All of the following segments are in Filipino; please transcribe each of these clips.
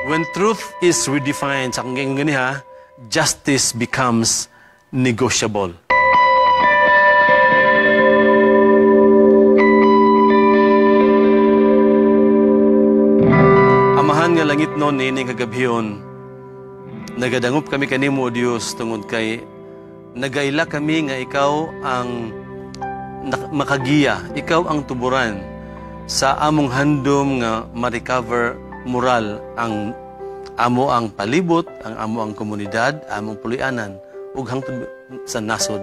When truth is redefined, sa kong gani ha, justice becomes negotiable. Amahan nga langit noon, nining kagabhiyon, nagadangup kami kanimo, O Diyos, tungod kay nagaila kami nga ikaw ang makagiya, ikaw ang tuburan sa among handom nga ma-recover moral ang amo ang palibot, ang amo ang komunidad, among pulianan, ug hangtod sa nasod.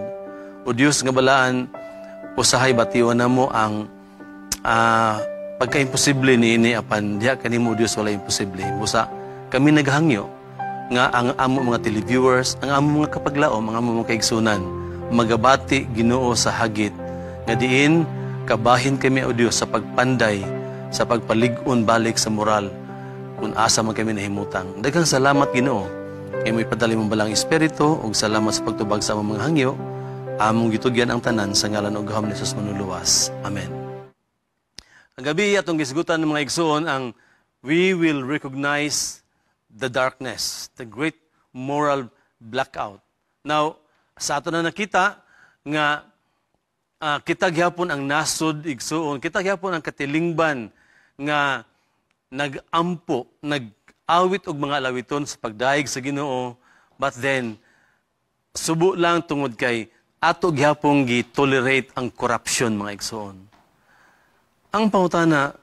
O Diyos nga balaan, usahay batiwan namo ang pagka-imposible ni apan diha kanimo Dios wala imposible. Busa kami naghangyo nga ang amo mga televiewers, ang amo mga kapaglaom, ang amo mga kaigsunan magabati Ginoo sa hagit nga diin kabahin kami o Dios sa pagpanday, sa pagpalig-on balik sa moral kung asa man kami nahimutang. Daghang salamat Ginoo kay mo ipadali mong balang espiritu ug salamat sa pagtubag sa among mga hangyo. Among gitugyan ang tanan sa ngalan ug gahom ni Jesus manuluwas. Amen. Ang gabi atong gisgutan ng mga igsoon ang we will recognize the darkness, the great moral blackout. Now, sa ato na nakita nga kita gyapon ang nasod igsoon, kita gyapon ang katilingban nga nag-ampo, nag-awit og mga alawiton sa pagdaig sa Ginoo, but then subo lang tungod kay ato gyapon gi-tolerate ang corruption mga igsoon. Ang pangutana,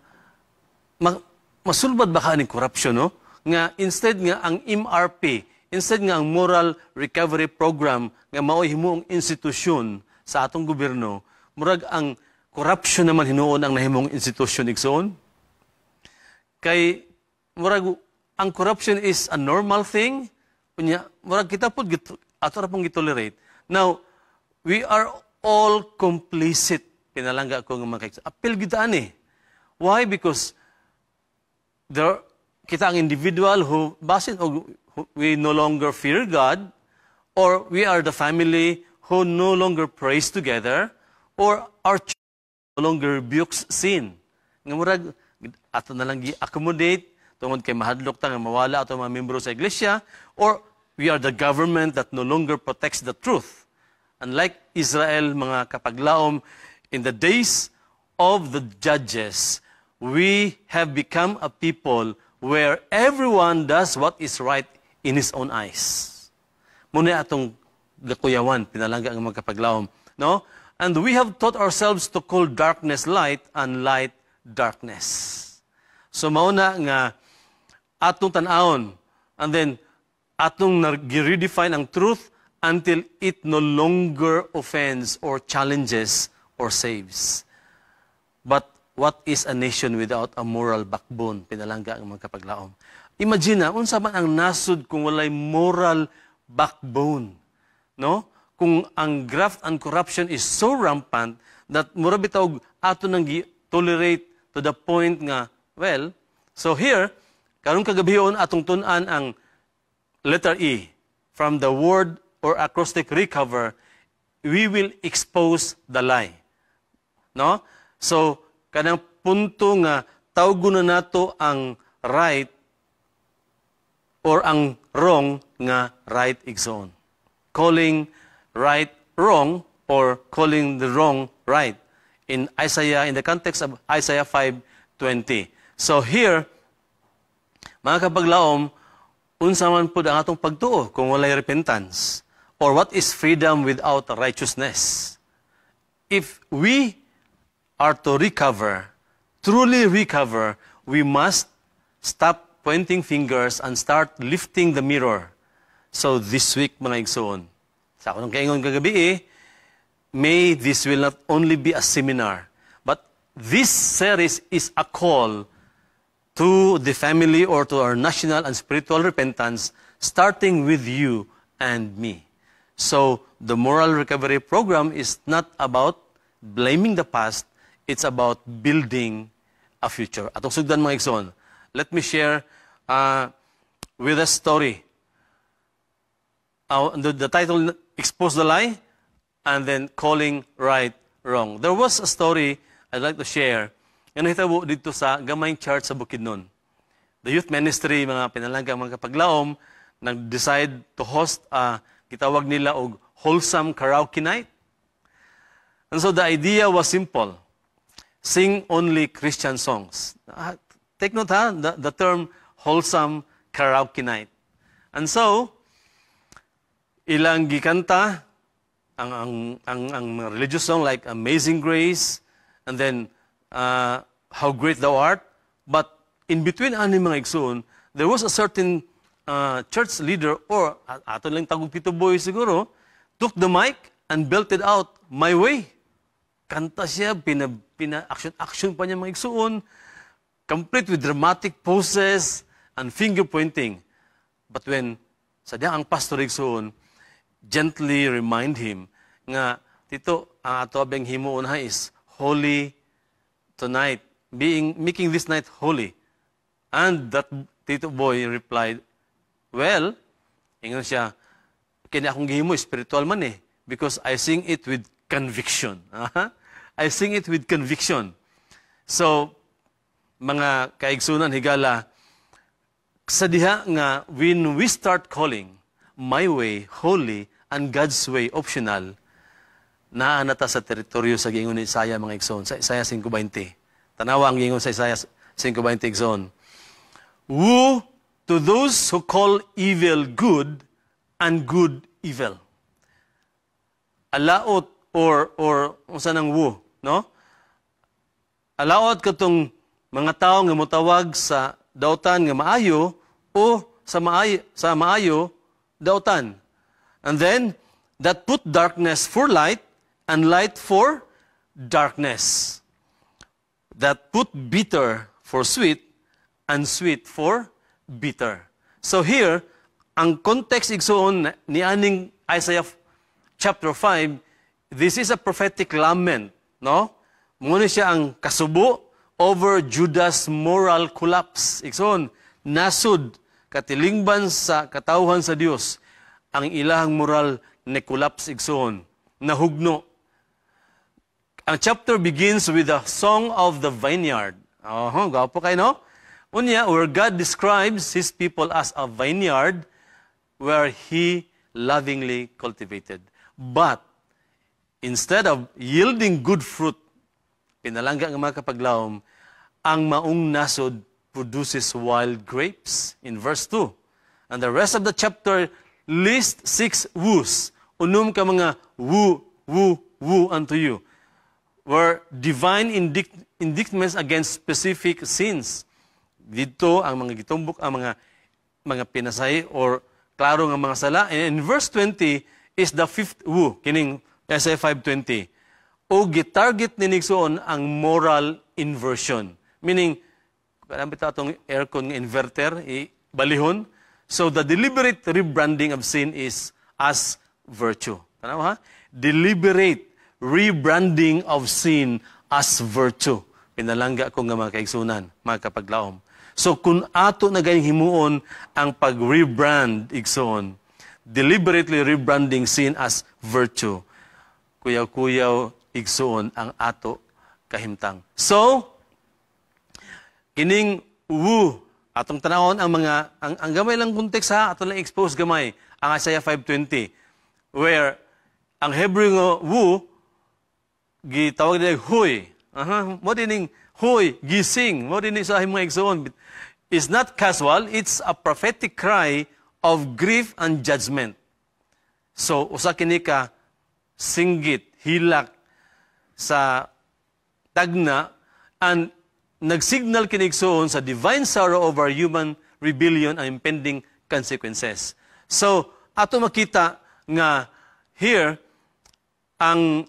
masulbad ba ka ni corruption, no? Nga instead nga ang MRP, instead nga ang Moral Recovery Program nga mao'y himuong institusyon sa atong gobyerno, murag ang corruption naman hinuon ang nahimong institusyon igsoon. Kay murag ang corruption is a normal thing, unya murag kita pud ato ra pong gitolerate. Now, we are all complicit. Pinalangga ko ng mga kaigsoon. Apil gid ani. Why? Because kita ang individual who basin og we no longer fear God, or we are the family who no longer prays together, or our church no longer rebukes sin. Nga murag ato na lang gi-accommodate tungod kay mahadlok ta nga mawala ato mga membro sa iglesia, or we are the government that no longer protects the truth. Unlike Israel, mga kapaglaom, in the days of the judges, we have become a people where everyone does what is right in his own eyes. Muna atong gakuyawan, pinalangga ang mga kapaglaom. No? And we have taught ourselves to call darkness light and light darkness. So mauna nga atong tanawon, and then atong redefine ang truth until it no longer offends or challenges or saves. But what is a nation without a moral backbone? Pinalangga ang mga kapaglaom. Imagine na, unsa man ang nasod kung walay moral backbone. No? Kung ang graft and corruption is so rampant that mura bitaw ato nang tolerate to the point nga, well, so here, karong kagabion atong tun-an ang letter E. From the word or acrostic recover, we will expose the lie. No? So, kanang punto nga tawgon na nato ang right or ang wrong nga right igsoon. Calling right wrong or calling the wrong right. In the context of Isaiah 5:20. So here, mga kapaglaom, unsa man pud ang atong pagtuo kung walay repentance? Or what is freedom without righteousness? If we are to recover, truly recover, we must stop pointing fingers and start lifting the mirror. So this week, mga igsoon, sa akong kaingon kagabi, may this will not only be a seminar, but this series is a call to the family or to our national and spiritual repentance, starting with you and me. So the Moral Recovery Program is not about blaming the past, it's about building a future. Atong sugdan mga igsoon, let me share with a story. The title, Expose the Lie, and then Calling Right Wrong. There was a story I'd like to share. Yan nahitabo dito sa Gamayng Church sa Bukidnon. the youth ministry, mga pinalanggang mga kapaglaom, nag-decide to host gitawag nila og wholesome karaoke night. And so the idea was simple. Sing only Christian songs. Take note the term wholesome karaoke night. And so, ilang gikanta, ang mga religious song like Amazing Grace, and then How Great Thou Art. But in between ani mga igsoon, there was a certain church leader, or ato lang tagog Tito Boy siguro, took the mic and belted out, My Way. Kanta siya, action pa niya mga igsoon, complete with dramatic poses and finger pointing. But when sadyang ang pastor igsoon, gently remind him nga, Tito, ang ato abeng himuon ha is holy tonight, making this night holy. And that Tito Boy replied, well, ingon siya, kini akong gihimo, spiritual man eh, because I sing it with conviction. I sing it with conviction. So, mga kaigsunan, higala, sa diha nga, when we start calling my way holy and God's way optional, naanata sa teritoryo sa gingon ni Isaiah mga igsoon, sa Isaiah 5:20. Tanawa ang gingon sa Isaiah 5:20 igsoon. Woe to those who call evil good and good evil. Alaot or unsa nang wo, no? Alaot katong mga tawo nga motawag sa dautan nga maayo o sa maayo dautan. And then that put darkness for light and light for darkness. That put bitter for sweet and sweet for bitter. So here, ang context igsoon ni aning Isaiah chapter 5, this is a prophetic lament, no? Muna siya ang kasubo over Judas' moral collapse. Igsoon, nasud, katilingban sa katawhan sa Dios, ang ilahang moral na collapse igsoon, nahugno. Ang chapter begins with the song of the vineyard. Gapo kayo, no? Unya, where God describes His people as a vineyard where He lovingly cultivated. But, instead of yielding good fruit, pinalangga ng mga kapaglawom, ang maong nasod produces wild grapes in verse 2. And the rest of the chapter lists 6 woos. Unum ka mga woo, woo, woo unto you. Were divine indictments against specific sins. Dito ang mga gitumbok, ang mga pinasay or klaro nga mga sala. And in verse 20 is the 5th woo, kining Isaiah 5:20. O gitarget ni Nixon ang moral inversion. Meaning, kailan bita itong aircon nga inverter, balihon. So the deliberate rebranding of sin is as virtue. Tanaw ha? Deliberate rebranding of sin as virtue. Pinalangga ko nga mga kaigsunan, mga kapaglaom. So kung ato na gayong himuon ang pag-rebrand igsoon, deliberately rebranding sin as virtue, kuyaw-kuyaw igsoon ang ato kahimtang. So, kining atong tanawon ang mga ang gamay lang context ha, ato lang expose gamay ang Isaiah 5:20 where ang Hebrew nga gitawag nila huy. Mo dining huy, gising. Mo dining sa mga igsoon. It's not casual, it's a prophetic cry of grief and judgment. So, usa kini ka singgit, hilak sa tagna, and nagsignal kinigsoon sa divine sorrow over human rebellion and impending consequences. So, ato makita nga here, ang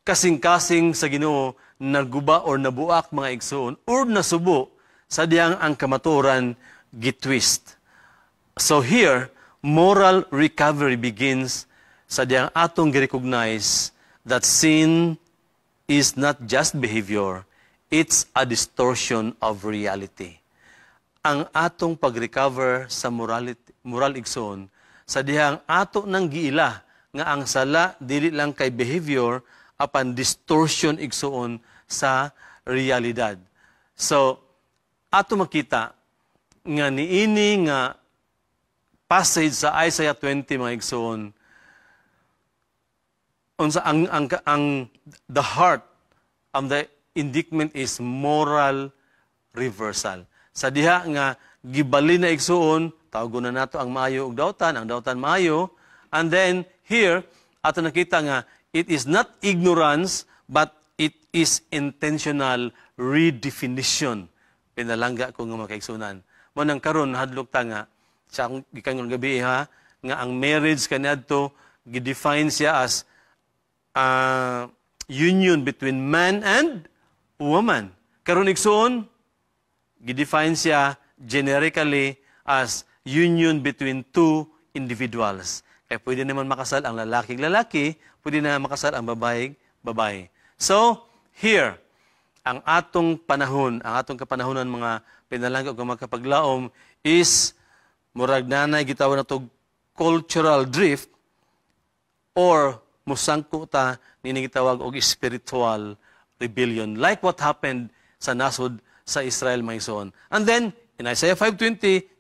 kasing-kasing sa Ginoo naguba or nabuak mga igsoon or nasubo sa diyang ang kamaturan gitwist. So here, moral recovery begins sa diyang atong girecognize that sin is not just behavior, it's a distortion of reality. Ang atong pag-recover sa moral igsoon, sa dihang ato nang giila nga ang sala dili lang kay behavior apan distortion igsoon sa realidad. So, ato makita nga niini nga passage sa Isaiah 20 mga igsoon, unsa ang the heart of the indictment is moral reversal. Sa diha nga gibali na igsoon, tawgon na nato ang maayo ug dawtan, ang dawtan maayo, and then here ato nakita nga it is not ignorance but it is intentional redefinition. Pinalangga ko nga makaigsunan. Mo nang karon hadlok ta nga sa akong gikan gabi ha nga ang marriage kaniadto gidefine siya as union between man and woman. Karon igsoon gidefine siya generically as union between two individuals. Kaya pwede naman makasal ang lalaki-lalaki, pwede na makasal ang babae-babae. So, here, ang atong panahon, ang atong kapanahonan mga pinalangga o mga kapaglaom is murag nanay gitawag na to cultural drift or musangko ta nini gitawag og spiritual rebellion. Like what happened sa nasod sa Israel mga igsoon. And then, in Isaiah 5:20,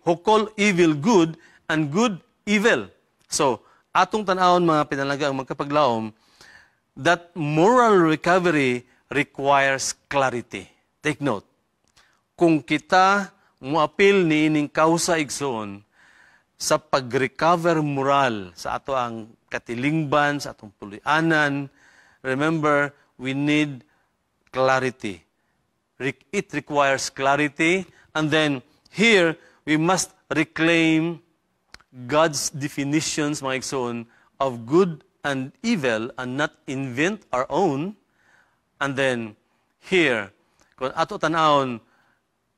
who call evil good and good evil. So, atong tanawon mga pinalangga ang mga kapaglaom, that moral recovery requires clarity. Take note. Kung kita muapil ni ining kausa igsoon sa pag-recover moral sa ato ang katilingban, sa atong pulianan, remember, we need clarity. It requires clarity. And then, here, we must reclaim God's definitions, mga igsoon, of good and evil and not invent our own. And then, here, kung ato tanawon,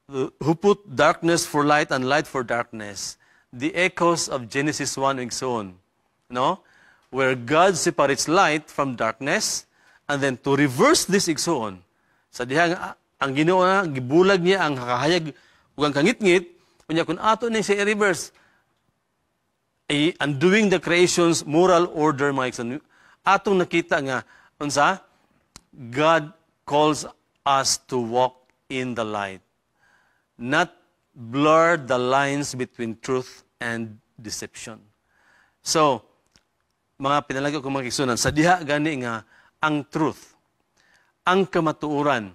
who put darkness for light and light for darkness, the echoes of Genesis 1 and so on, no? Where God separates light from darkness, and then to reverse this igsoon, sa dihang ang Ginoo na gibulag niya ang kakahayag ug ang kangit-ngit, kunya kun ato ni sa reverse, undoing the creation's moral order, mga igsoon, atong nakita nga unsa God calls us to walk in the light, not blur the lines between truth and deception. So, mga pinalangga ko mga igsunan, sa diha gani nga ang truth, ang kamatuoran,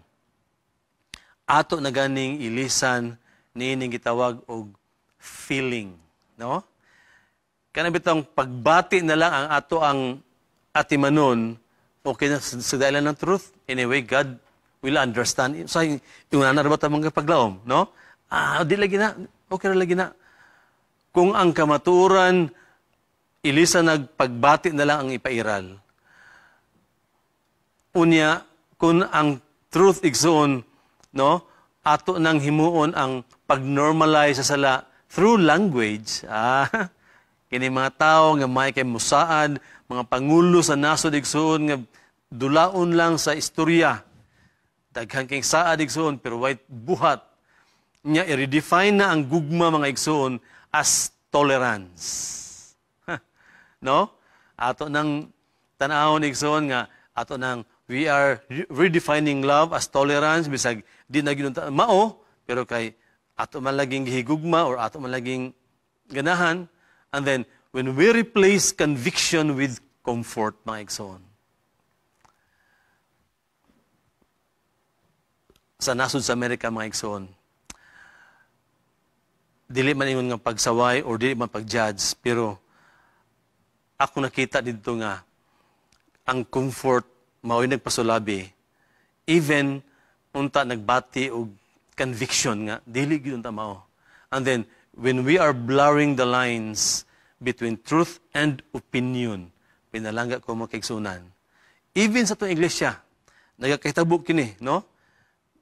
ato na ganing ilisan niining gitawag og feeling, no? Kana bitang pagbati na lang ang ato ang atimanon, okay na sa dahilan ng truth. Anyway, God will understand. So, yung nanarabot ang mga paglaom, no? Di lagi na. Okay na lagi na. Kung ang kamaturan, ilisa nagpagbati na lang ang ipairal. Unya, kung ang truth igsoon, no? Ato nang himuon ang pag-normalize sa sala through language. Kini mga tao nga may kay musaad, mga pangulo sa nasod igsoon nga dulaon lang sa istorya. Daghang kay saad igsoon pero white buhat. Nya i-redefine na ang gugma mga igsoon as tolerance. No? Ato nang tan-awon igsoon nga ato nang we are redefining love as tolerance bisag di na ginunta mao pero kay ato man laging gihigugma or ato man laging ganahan. And then, when we replace conviction with comfort, mga igsoon. Sa nasod sa Amerika, mga igsoon, dili man ingon nga pagsaway or dili man pag-judge, pero ako nakita dito nga, ang comfort, mao'y nagpasulabi, even unta nagbati og conviction nga, dili gyud unta mao. And then, when we are blurring the lines between truth and opinion, pinalangga ko mga kaigsunan. Even sa itong iglesia, nagkakitabo kini, no?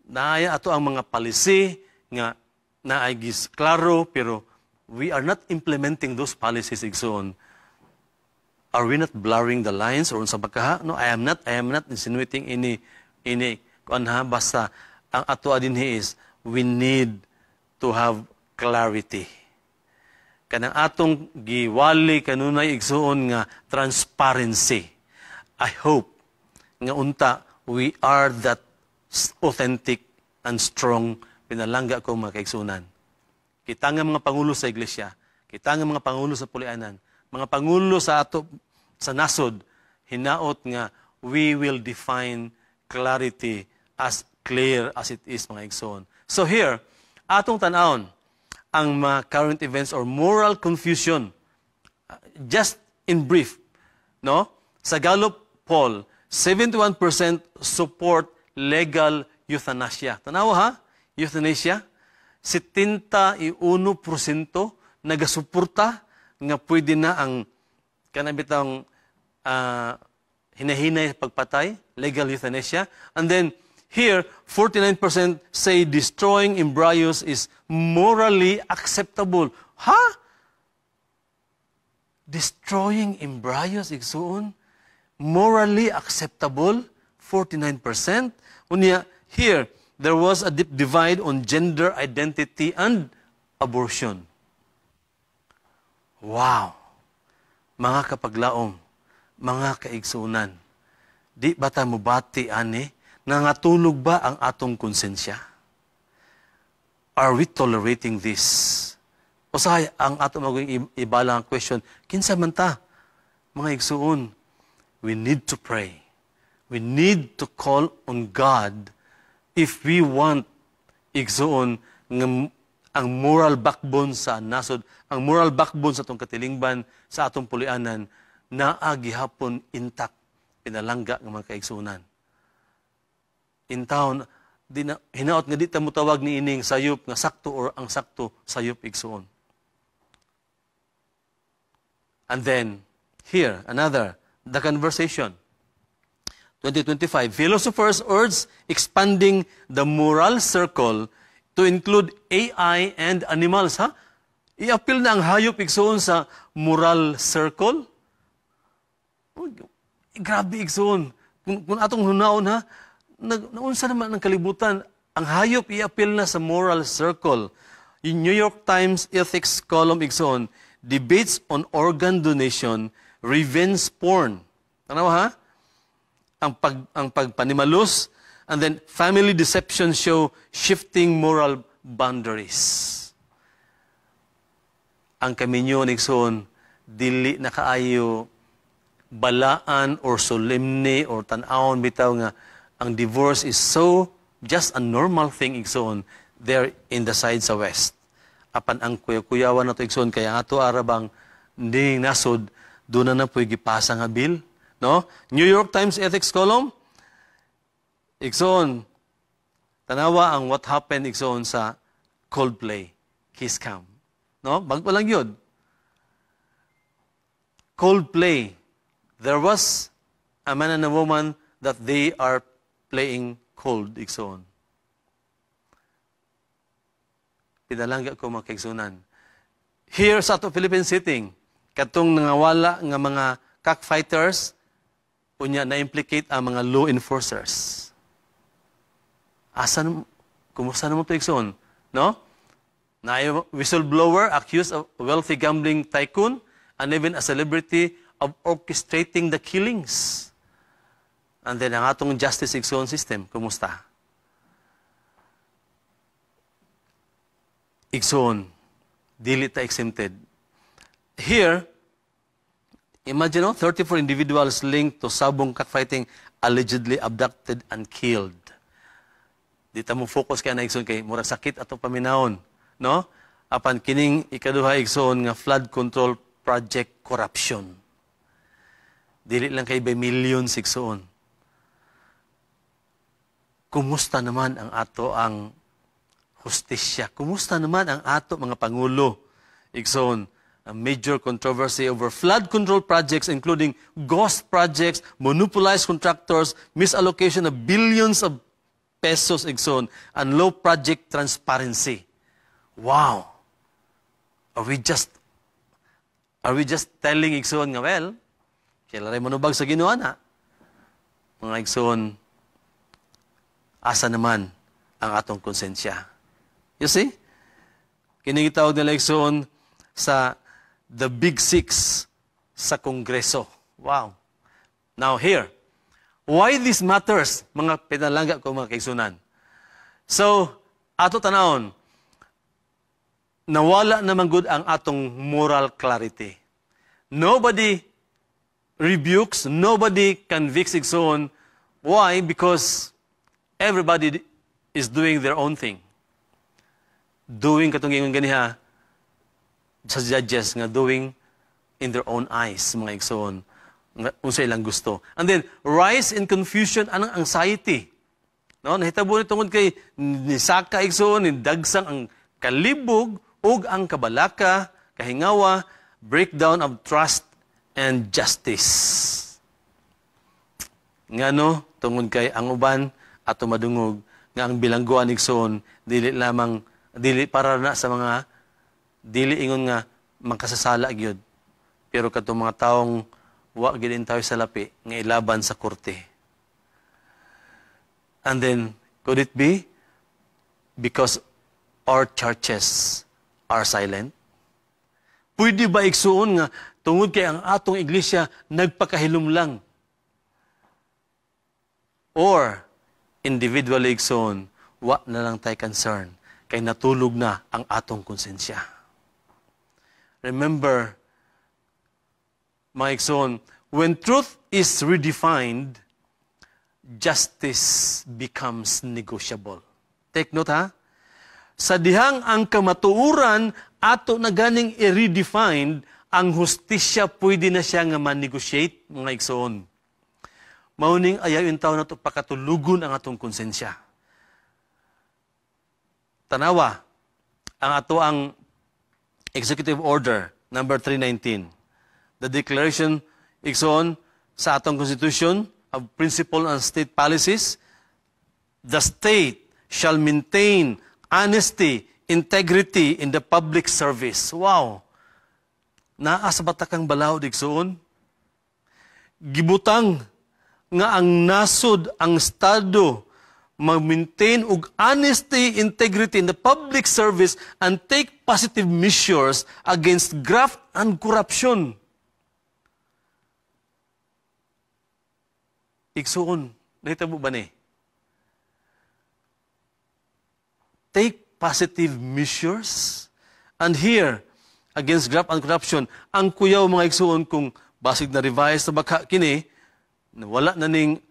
Naaya ato ang mga policy nga naay gis klaro, pero we are not implementing those policies igsoon. Are we not blurring the lines or unsa bakaha? No, I am not insinuating ini kuanha, basta ang ato dinhi is we need to have clarity. Kanang atong giwali kanunay igsuon nga transparency. I hope nga unta we are that authentic and strong, pinalangga ko mga kaigsunan. kita nga mga pangulo sa iglesia, kita nga mga pangulo sa pulianan, mga pangulo sa ato sa nasod, hinaot nga we will define clarity as clear as it is, mga igsoon. So here, atong tanawon ang mga current events or moral confusion. Just in brief, no? Sa Gallup poll, 71% support legal euthanasia. Tanawa ha? Euthanasia. 71% nagasuporta nga pwede na ang kanabitang hinahinay pagpatay, legal euthanasia. And then, here, 49% say destroying embryos is morally acceptable. Ha? Destroying embryos, igsuon? Morally acceptable? 49%. Unya, here, there was a deep divide on gender identity and abortion. Wow! Mga kapaglaong, mga kaigsuunan, di ba ta mubati, ani, nangatulog ba ang atong konsensya? Are we tolerating this? Usahay, ang atong maging ibalang question, kinsa man ta, mga igsuon, we need to pray. We need to call on God if we want, igsuon, ang moral backbone sa nasod, ang moral backbone sa atong katilingban, sa atong pulianan, na agihapon intact, pinalangga ng mga kaigsunan. In town, hinaot nga di ta mo tawag ni ining sayop nga sakto or ang sakto sayop igsuon. And then, here, another, the conversation. 2025, philosophers urge expanding the moral circle to include AI and animals. Ha? I-appeal na ang hayop igsuon sa moral circle? Grabe igsuon. Kung atong hunaon ha, naunsa naman ang kalibutan, ang hayop i-appeal na sa moral circle. Yung New York Times ethics column igsuon, debates on organ donation, revenge porn. Tanawa ha? Ang pagpanimalus, and then family deception show shifting moral boundaries. Ang kaminyo igsoon, dili na kaayo balaan or solemne or tan-awon bitaw nga ang divorce is so just a normal thing igsoon there in the side sa west. Apan ang kuyawan nato igsoon kaya ato arabang ding nasod doon na po'y gipasa nga bill. No? New York Times ethics column, igsoon, tanawa ang what happened igsoon sa Coldplay, Kiss Cam. No? Bago lang yun. Coldplay, there was a man and a woman that they are playing cold, igsoon. Pinalangga ko mga kaigsunan. Here sa ato Philippine sitting, katong nangawala nga mga cockfighters, unya na-implicate ang mga law enforcers. Kumusta naman ito, igsoon? No? Na whistleblower accused of wealthy gambling tycoon and even a celebrity of orchestrating the killings. And then ang atong justice igsoon system, kumusta? Igsoon, dili ta exempted. Here, imagine, 34 individuals linked to sabong cockfighting allegedly abducted and killed. Di ta mo focus kaya na igsoon kay murag sakit atong paminahon, no? Apan kining ikaduha igsoon nga flood control project corruption. Dili lang kay by millions igsoon. Kumusta naman ang ato ang hustisya? Kumusta naman ang ato mga pangulo? Igsoon, a major controversy over flood control projects including ghost projects, monopolized contractors, misallocation of billions of pesos igsoon, and low project transparency. Wow! Are we just telling igsoon nga, well, kailan rin manubag sa Ginoo na? Mga igsoon, asa naman ang atong konsensya? You see? Kinigitawag nila igsoon sa the Big Six sa Kongreso. Wow. Now here, why this matters, mga pinalangga ko mga kaigsunan. So, ato tanawon, nawala naman good ang atong moral clarity. Nobody rebukes, nobody convicts igsoon. Why? Because everybody is doing their own thing. Doing katong ingon ganiha sa judges nga doing in their own eyes, mga igsoon. Unsa ilang gusto. And then, rise in confusion, anong anxiety. No? Nahitabo ni tungod kay nisaka igsoon, nidagsang ang kalibog, ug ang kabalaka, kahingawa, breakdown of trust and justice. Ngano, tungod kay ang uban ato madungog nga ang bilangguan igsoon dili para na sa mga dili ingon nga makasasala gyud. Pero katong mga taong wa gid tayo sa lapi nga ilaban sa korte. And then could it be because our churches are silent? Pwede ba igsuon nga tungod kay ang atong iglesia nagpakahilom lang? Or individually igsuon, wa na lang tayo concern kay natulog na ang atong konsensya. Remember, mga igsoon, when truth is redefined, justice becomes negotiable. Take note, ha? Sa dihang ang kamatuuran ato na ganing i-redefined, ang hustisya pwede na siya nga man-negotiate, mga igsoon. Mauning ayaw yung tao na ito pakatulugon ang atong konsensya. Tanawa, ang ato ang Executive Order number 319. The declaration igsoon sa atong Constitution of Principle and State Policies, the state shall maintain honesty, integrity in the public service. Wow! Naa sa batakang balaod igsoon. Gibutang nga ang nasod ang Estado mag-maintain og honesty, integrity in the public service and take positive measures against graft and corruption. Igsuon, nahitabo ba ni? Take positive measures. And here, against graft and corruption, ang kuyaw mga igsuon kung basig na revise na baka kini, wala na ning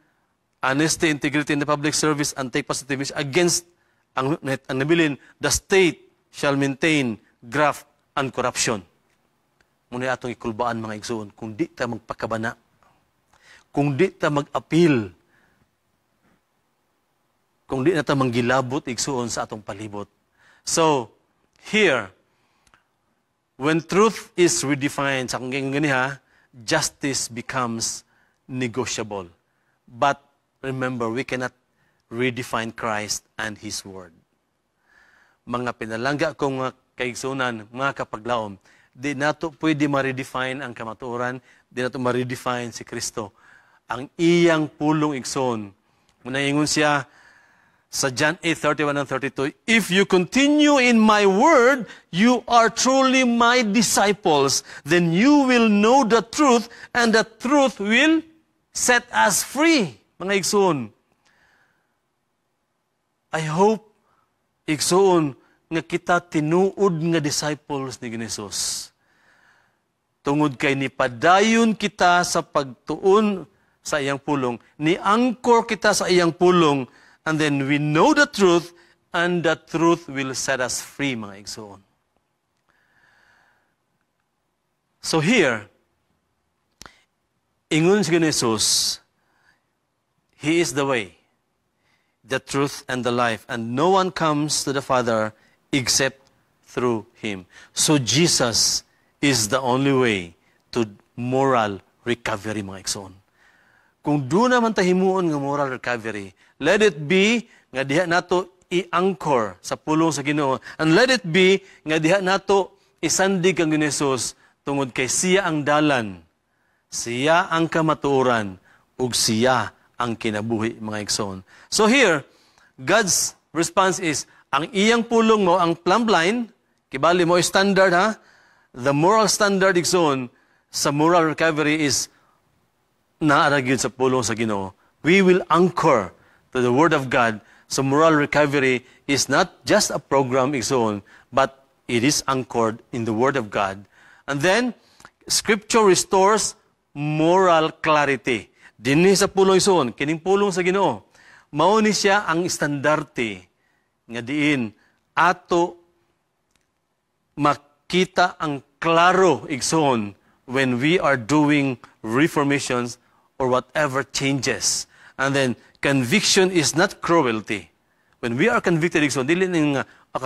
honesty, integrity in the public service and take positive measures against ang nabilin, the state shall maintain graft and corruption. Muna atong ikulbaan mga igsuon, kung di ta magpakabana, kung di ta mag-appeal, kung di na ta manggilabot igsuon sa atong palibot. So, here, when truth is redefined, sa kung ganiha, justice becomes negotiable. But remember, we cannot redefine Christ and His Word. Mga pinalangga kong mga kaigsunan, mga kapaglaom, di nato pwede ma-redefine ang kamatuoran, di nato ma-redefine si Kristo. Ang iyang pulong igsoon. Muna ingon siya sa John 8:31 and 32, if you continue in my word, you are truly my disciples. Then you will know the truth, and the truth will set us free. Mga igsoon. I hope, igsoon, nga kita tinuod nga disciples ni Jesus. Tungod kay nipadayon kita sa pagtuon sa iyang pulong, ni-anchor kita sa iyang pulong, and then we know the truth, and the truth will set us free, mga igsoon. So here, ingon si Jesus, He is the way, the truth, and the life, and no one comes to the Father except through Him. So Jesus is the only way to moral recovery, mga igsoon. Kung doon naman tahimuon nga moral recovery, let it be nga diha nato i-anchor sa pulong sa Ginoo, and let it be nga diha nato isandig ang Jesus tungod kay siya ang dalan, siya ang kamatuoran, ug siya ang kinabuhi, mga igsoon. So here, God's response is, ang iyang pulong mo, ang plumb line, kibali mo standard, ha? The moral standard igsoon sa moral recovery is naaragid sa pulong sa Ginoo. We will anchor to the Word of God. So moral recovery is not just a program igsoon, but It is anchored in the Word of God. And then, Scripture restores moral clarity. Dinhi sa pulong ison, kining pulong sa Ginoo, mao ni siya ang estandarte nga diin ato makita ang klaro igsoon when we are doing reformations or whatever changes. And then, conviction is not cruelty. When we are convicted, igsoon, dili nga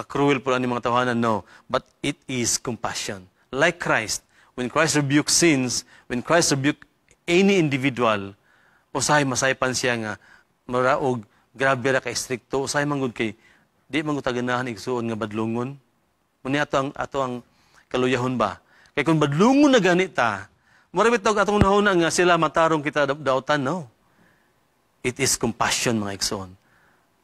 cruel po ang mga tawanan, no. But it is compassion. Like Christ, when Christ rebuked sins, when Christ rebuked any individual, usahay masaypan siya nga, maraog, grabe ra ka stricto, usahay manggod kay, di manggod taganahan igsoon nga badlungon. Muni ato ang kaluyahon ba? Kaya kung badlungon na ganita, marabit tawag atong nahuna nga sila matarong kita dautan, no. It is compassion, mga igsoon.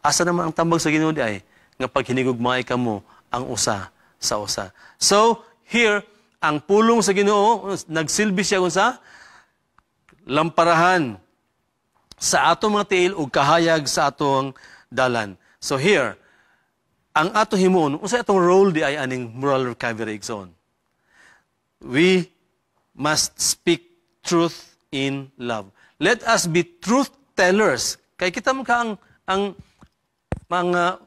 Asa naman ang tambag sa Ginoo di ay, nga paghinigugmay ka mo ang usa sa usa. So, here, ang pulong sa Ginoo, nagsilbi siya kung sa lamparahan sa atong mga tiil o kahayag sa atong dalan. So here, ang atong himuon, unsa atong role di ay aning moral recovery igsoon. We must speak truth in love. Let us be truth tellers. Kay kita mo ka ang mga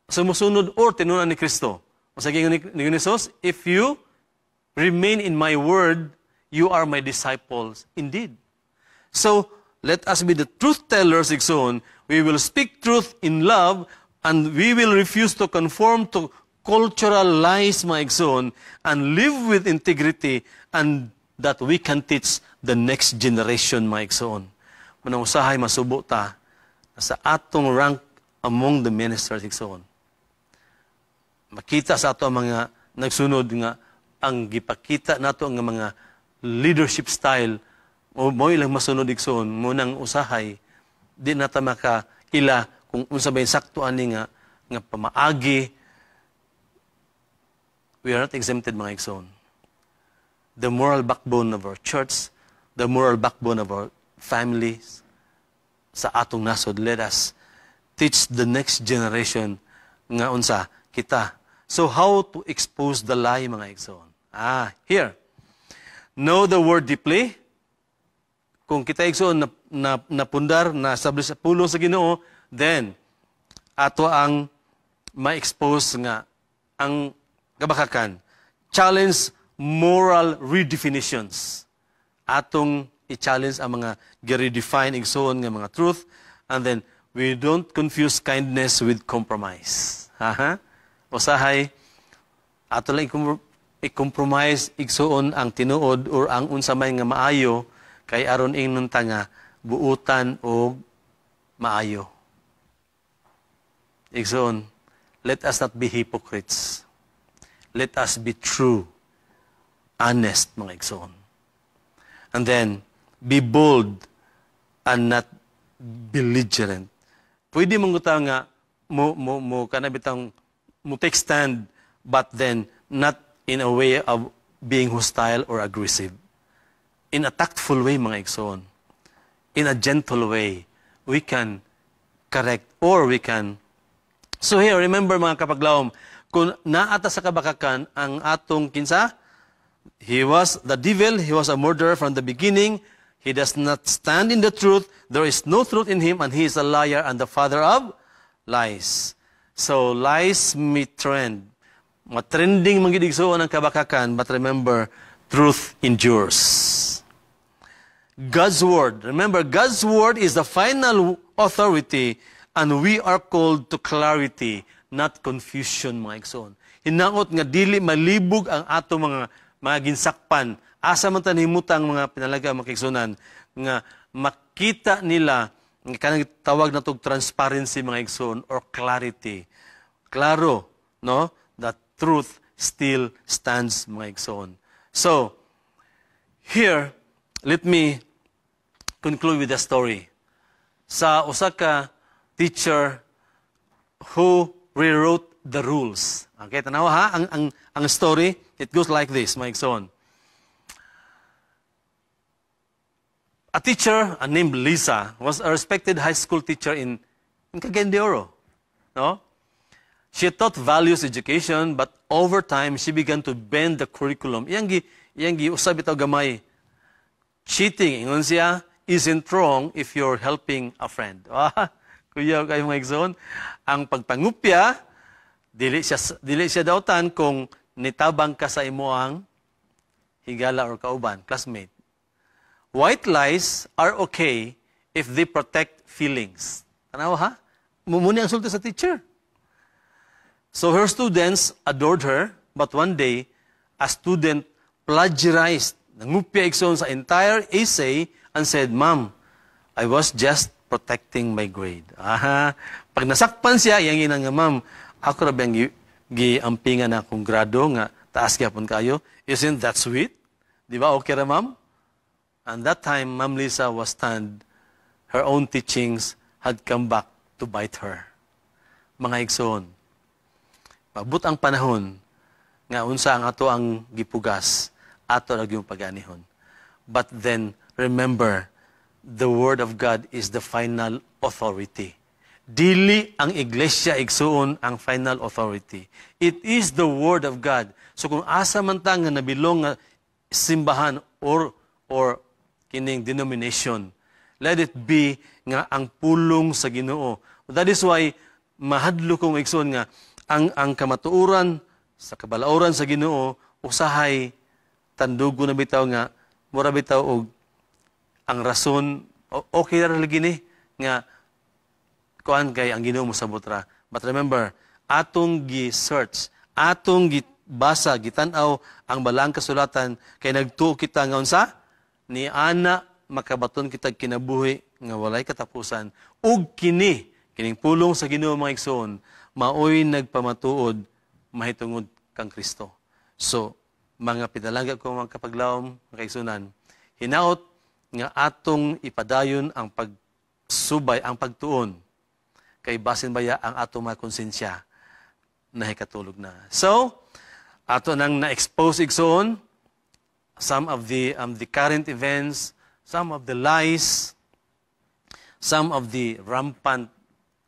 sumusunod or tinunan ni Kristo. O sa ni Jesus, if you remain in my word, you are my disciples indeed. So, let us be the truth tellers, igsoon. We will speak truth in love, and we will refuse to conform to cultural lies, mga igsoon, and live with integrity, and that we can teach the next generation, mga igsoon. Manang usahay masubo ta sa atong rank among the ministers, igsoon. Makita sa ato mga nagsunod nga ang gipakita nato nga mga leadership style o mo ilang masunod igsoon mo nang usahay di nata makaila kung unsa ba sakto ani nga pamaagi. We are not exempted, mga igsoon. The moral backbone of our church, the moral backbone of our families, sa atong nasod, let us teach the next generation nga unsa kita. So how to expose the lie, mga igsoon? Here. Know the word deeply. Kung kita igsoon na pundar, na establish sa pulong sa Ginoo, then ato ang ma-expose nga ang kabakakan. Challenge moral redefinitions. Atong i-challenge ang mga gi-redefine igsoon nga mga truth, and then we don't confuse kindness with compromise. Usahay, ato lang i-compromise igsoon ang tinuod or ang unsamay nga maayo kay aron ingnon ta nga buutan o maayo. Igsoon, let us not be hypocrites. Let us be true, honest, mga igsoon. And then, be bold and not belligerent. Pwede mong gutaw nga kanabitang mo take stand, but then not in a way of being hostile or aggressive. In a tactful way, mga igsoon. In a gentle way, we can correct or we can. So here, remember mga kapaglawom, kung naata sa kabakakan ang atong kinsa, he was the devil, he was a murderer from the beginning, he does not stand in the truth, there is no truth in him, and he is a liar and the father of lies. So, lies may trend. Matrending magidigsoon ang kabakakan, but remember, truth endures. God's word. Remember, God's word is the final authority, and we are called to clarity, not confusion, mga igsoon. Hinaot nga dili malibog ang ato mga ginsakpan. Asa man tanhimutang mga pinalaga mga igsoonan nga makita nila nga kanang tawag na tog transparency, mga igsoon, or clarity. Klaro, no? That truth still stands, mga igsoon. So, here, let me conclude with a story. Sa usa ka teacher who rewrote the rules. Okay, tanawa ha, ang story, it goes like this, mga igsoon. A teacher named Lisa was a respected high school teacher in Cagayan de Oro. No? She taught values education, but over time, she began to bend the curriculum. Iyang usab itaw gamay. Cheating, ingon siya, isn't wrong if you're helping a friend. Kuya, kayo mga igsoon, ang pagpangupya, dili siya dautan kung nitabang ka sa imuang higala or kauban, classmate. White lies are okay if they protect feelings. Tanawa ha? Mumuni ang sulti sa teacher. So her students adored her, but one day, a student plagiarized, nangupya igsoon sa entire essay and said, "Ma'am, I was just protecting my grade." Pag nasakpan siya, yang ina nga, "Ma'am, ako ra bang giampingan na akong grado nga taas gyapon kayo. Isn't that sweet?" Di ba? Okay ra, ma'am? And that time, Ma'am Lisa was stunned. Her own teachings had come back to bite her. Mga igsoon, mabut ang panahon nga unsa ang ato ang gipugas, ato ra gyud paganihon. But then, remember, the Word of God is the final authority. Dili ang iglesia igsuon ang final authority. It is the Word of God. So kung asa man ta nga nabilong nga simbahan or kining denomination, let it be nga ang pulong sa Ginoo. That is why mahadlo kong igsuon nga ang kamatuoran sa kabalauran sa Ginoo usahay tandugo na bitaw nga mura bitaw og ang rason okay ra lagi ni nga kuan kay ang Ginoo mo sabot ra. But remember, atong gi-search, atong gibasa, gitan-aw ang balang kasulatan kay nagtuo kita nga unsa ni ana makabaton kita kinabuhi nga walay katapusan ug kining pulong sa Ginoo mga igsoon maoy nagpamatuod mahitungod kang Kristo. So mga pinalangga ko mga kapaglawom mga igsunan, hinaot nga atong ipadayon ang pagsubay, ang pagtuon kay basin baya ang atong mga konsensya na hikatulog na. So, ato nang na-expose igsoon some of the current events, some of the lies, some of the rampant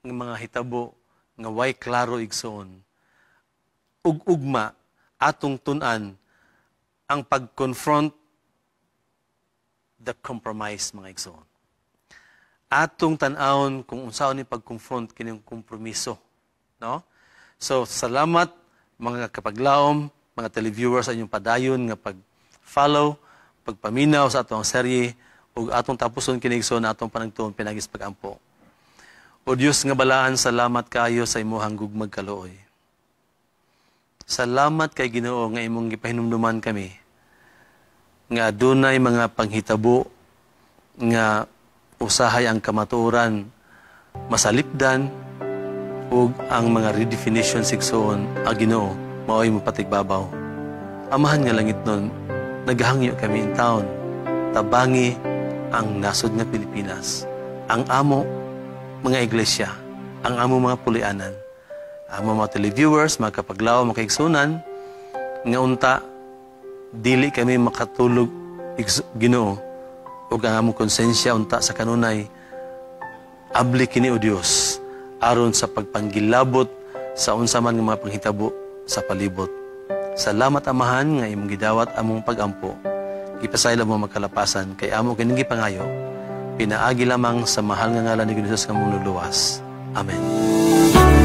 ng mga hitabo nga way klaro igsoon. Ug-ugma atong tun-an ang pag-confront the compromise mga igsoon. Atong tan-awon kung unsaon ni pag-confront kining kompromiso, no? So salamat mga kapaglaom, mga televiewers sa inyong padayon nga pag-follow, pagpaminaw sa atong serye ug atong tapuson kini igsoon atong panagtuon pinagis pagampo. O Dios nga balaan, salamat kayo sa imuhang gugmag kaluoy. Salamat kay Ginoo nga imong gipahinumduman kami nga adunay mga panghitabo nga usahay ang kamatuoran masalipdan ug ang mga redefinition sigsoon a Ginoo maoy mo patigbabaw. Amahan nga langit nun, naghangyo kami in town, tabangi ang nasod nga Pilipinas, ang amo mga iglesia, ang amo mga pulianan, ang mga televiewers, mga kapaglaw, mga kaigsunan, nga unta, dili kami makatulog Ginoo o ang among konsensya unta sa kanunay, abli kini o Dios aron sa pagpanggilabot sa unsa man nga mga panghitabo sa palibot. Salamat amahan nga imong gidawat among pagampo. Ipasaylo mo magkalapasan kay amo kining gipangayo. Pinaagi lamang sa mahal nga ngalan ni Jesus nga mong luluwas. Amen.